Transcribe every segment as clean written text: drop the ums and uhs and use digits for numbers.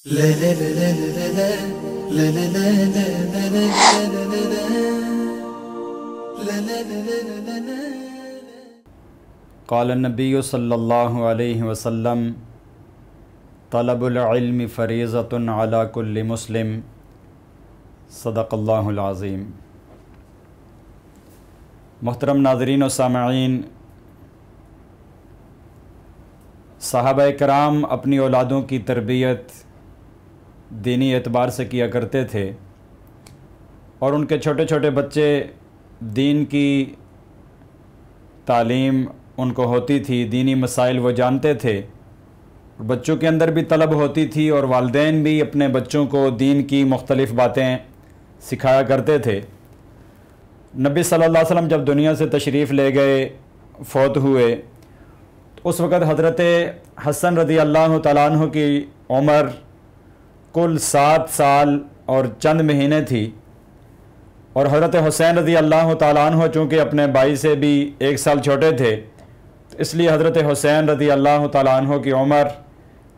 क़ाल नबी सल्लल्लाहु अलैहि वसल्लम तलबुल इल्मि फ़रीज़तुन अला कुल्लि मुस्लिम सदक़ल्लाहुल अज़ीम। मोहतरम नाज़रीन व सामईन, सहाबाए कराम अपनी औलादों की तरबियत दीनी एतबार से किया करते थे और उनके छोटे छोटे बच्चे दीन की तालीम उनको होती थी, दीनी मसाइल वो जानते थे। बच्चों के अंदर भी तलब होती थी और वालिदैन भी अपने बच्चों को दीन की मुख्तलिफ़ बातें सिखाया करते थे। नबी सल्लल्लाहु अलैहि वसल्लम जब दुनिया से तशरीफ़ ले गए, फ़ौत हुए, तो उस वक़्त हज़रत हसन रज़ी अल्लाह तआला अन्हु की उम्र कुल 7 साल और चंद महीने थी और हज़रत हुसैन रज़ी अल्लाह तआला अन्हु चूँकि अपने भाई से भी 1 साल छोटे थे, तो इसलिए हज़रत हुसैन रज़ी अल्लाह तआला अन्हु की उम्र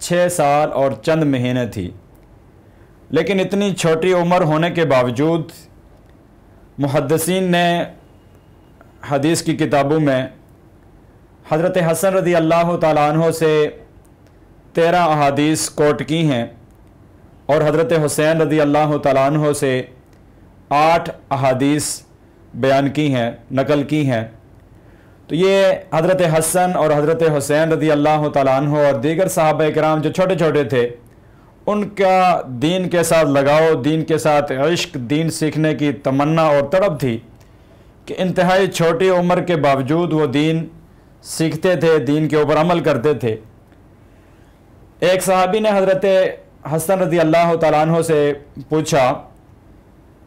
6 साल और चंद महीने थी। लेकिन इतनी छोटी उम्र होने के बावजूद मुहद्दिसीन ने हदीस की किताबों में हज़रत हसन रज़ी अल्लाह तआला अन्हु से 13 अहादीस कोट की हैं और हज़रत हुसैन रज़ी अल्लाह तआला अन्हु से 8 अहादीस बयान की हैं, नकल की हैं। तो ये हज़रत हसन और हज़रत हुसैन रज़ी अल्लाह तआला अन्हु और दीगर सहाबा किराम जो छोटे छोटे थे, उनका दीन के साथ लगाव, दीन के साथ इश्क, दीन सीखने की तमन्ना और तड़प थी कि इंतहाई छोटी उम्र के बावजूद वो दीन सीखते थे, दीन के ऊपर अमल करते थे। एक सहाबी ने हज़रत हसन रज़ी अल्लाह तआला अन्हु से पूछा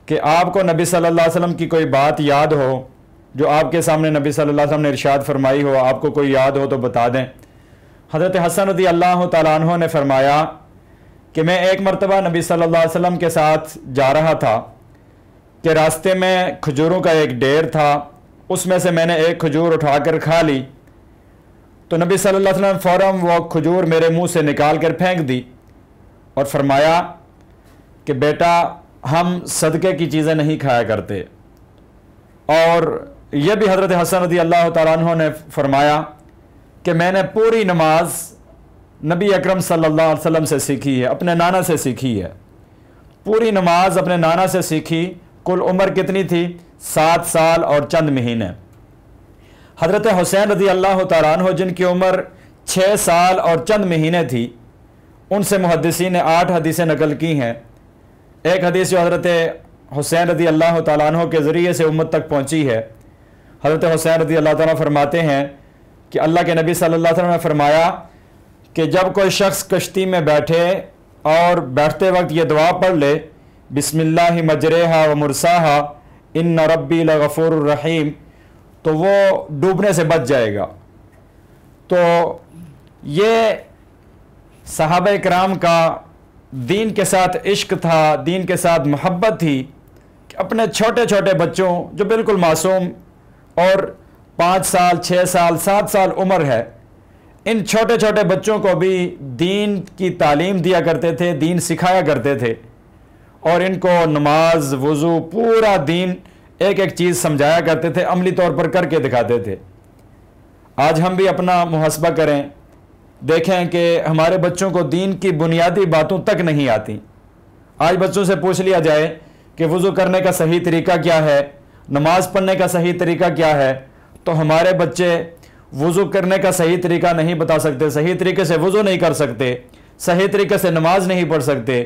कि आपको नबी सल्लल्लाहु अलैहि वसल्लम की कोई बात याद हो जो आपके सामने नबी सल्लल्लाहु अलैहि वसल्लम ने इरशाद फरमाई हो, आपको कोई याद हो तो बता दें। हज़रत हसन रज़ी अल्लाह तआला अन्हु ने फरमाया कि मैं एक मरतबा नबी सल्लल्लाहु अलैहि वसल्लम के साथ जा रहा था कि रास्ते में खजूरों का एक ढेर था, उसमें से मैंने एक खजूर उठाकर खा ली तो नबी सल्लल्लाहु अलैहि वसल्लम फ़ौरन वो खजूर मेरे मुंह से निकाल कर फेंक दी और फरमाया कि बेटा, हम सदक़े की चीज़ें नहीं खाया करते। और यह भी हज़रत हसन रज़ी अल्लाह तआला अन्हु ने फरमाया कि मैंने पूरी नमाज नबी अकरम सल्लल्लाहु अलैहि वसल्लम से सीखी है, अपने नाना से सीखी है। पूरी नमाज अपने नाना से सीखी। कुल उम्र कितनी थी? 7 साल और चंद महीने। हज़रत हुसैन रज़ी अल्लाह तआला अन्हु जिनकी उम्र 6 साल और चंद महीने थी, उनसे मुहद्दिसीन ने 8 हदीसें नकल की हैं। एक हदीस जो हज़रत हुसैन रज़ी अल्लाह तआला अन्हु के ज़रिए से उम्मत तक पहुँची है, हज़रत हुसैन रज़ी अल्लाह तआला फरमाते हैं कि अल्लाह के नबी सल्लल्लाहु अलैहि वसल्लम ने फरमाया कि जब कोई शख्स कश्ती में बैठे और बैठते वक्त ये दुआ पढ़ ले, बिस्मिल्लाहि मजरेहा व मुरसाहा इन्ना रब्बी लगफूरुर रहीम, तो वो डूबने से बच जाएगा। तो ये सहाबा किराम का दीन के साथ इश्क था, दीन के साथ मोहब्बत थी कि अपने छोटे छोटे बच्चों जो बिल्कुल मासूम और 5 साल, 6 साल, 7 साल उम्र है, इन छोटे छोटे बच्चों को भी दीन की तालीम दिया करते थे, दीन सिखाया करते थे और इनको नमाज, वज़ू, पूरा दीन एक एक चीज़ समझाया करते थे, अमली तौर पर करके दिखाते थे। आज हम भी अपना मुहस्बा करें, देखें कि हमारे बच्चों को दीन की बुनियादी बातों तक नहीं आती। आज बच्चों से पूछ लिया जाए कि वज़ू करने का सही तरीका क्या है, नमाज पढ़ने का सही तरीका क्या है, तो हमारे बच्चे वज़ू करने का सही तरीका नहीं बता सकते, सही तरीके से वज़ू नहीं कर सकते, सही तरीके से नमाज नहीं पढ़ सकते।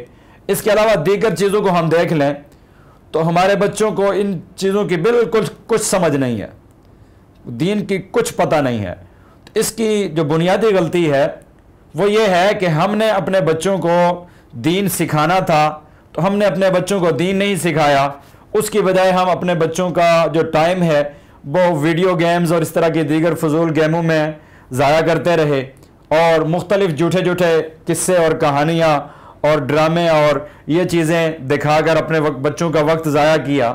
इसके अलावा दीगर चीज़ों को हम देख लें तो हमारे बच्चों को इन चीज़ों की बिल्कुल कुछ समझ नहीं है, दीन की कुछ पता नहीं है। तो इसकी जो बुनियादी गलती है वो ये है कि हमने अपने बच्चों को दीन सिखाना था तो हमने अपने बच्चों को दीन नहीं सिखाया। उसकी बजाय हम अपने बच्चों का जो टाइम है वो वीडियो गेम्स और इस तरह की दीगर फजूल गेमों में ज़ाया करते रहे और मुख्तलिफ झूठे झूठे किस्से और कहानियाँ और ड्रामे और ये चीज़ें दिखाकर अपने बच्चों का वक्त ज़ाया किया।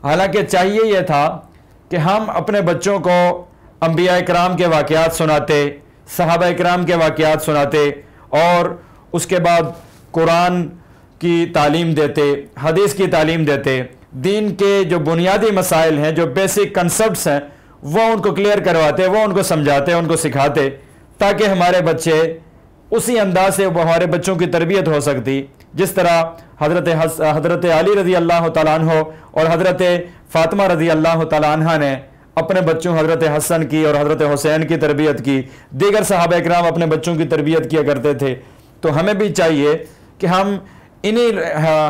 हालांकि चाहिए यह था कि हम अपने बच्चों को अंबिया इकराम के वाक़यात सुनाते, सहाबा इकराम के वाक़यात सुनाते और उसके बाद कुरान की तालीम देते, हदीस की तालीम देते, दीन के जो बुनियादी मसाइल हैं, जो बेसिक कंसेप्ट्स हैं, वो उनको क्लियर करवाते, वो उनको समझाते, उनको सिखाते, ताकि हमारे बच्चे उसी अंदाज से वो हमारे बच्चों की तरबियत हो सकती जिस तरह हज़रत अली रज़ी अल्लाह तआला अन्हु और हज़रत फ़ातिमा रज़ी अल्लाह तआला अन्हा ने अपने बच्चों हज़रत हसन की और हज़रत हुसैन की तरबियत की, दीगर सहाबा इकराम अपने बच्चों की तरबियत किया करते थे। तो हमें भी चाहिए कि हम इन्हीं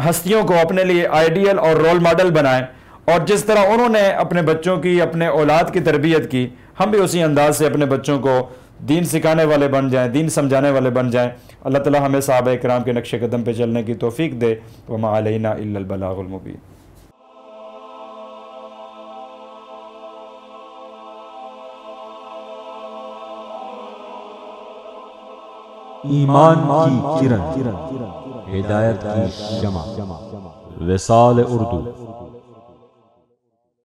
हस्तियों को अपने लिए आइडियल और रोल मॉडल बनाएं, और जिस तरह उन्होंने अपने बच्चों की, अपने औलाद की तरबियत की, हम भी उसी अंदाज से अपने बच्चों को दीन सिखाने वाले बन जाएं, दीन समझाने वाले बन जाएं। अल्लाह ताला हमें सहाबा इकराम के नक्शे कदम पे चलने की तौफीक दे। वमा अलैना इल्लल बलागुल मुबीन। ईमान की किरण, हिदायत की शमा, विसाल उर्दू।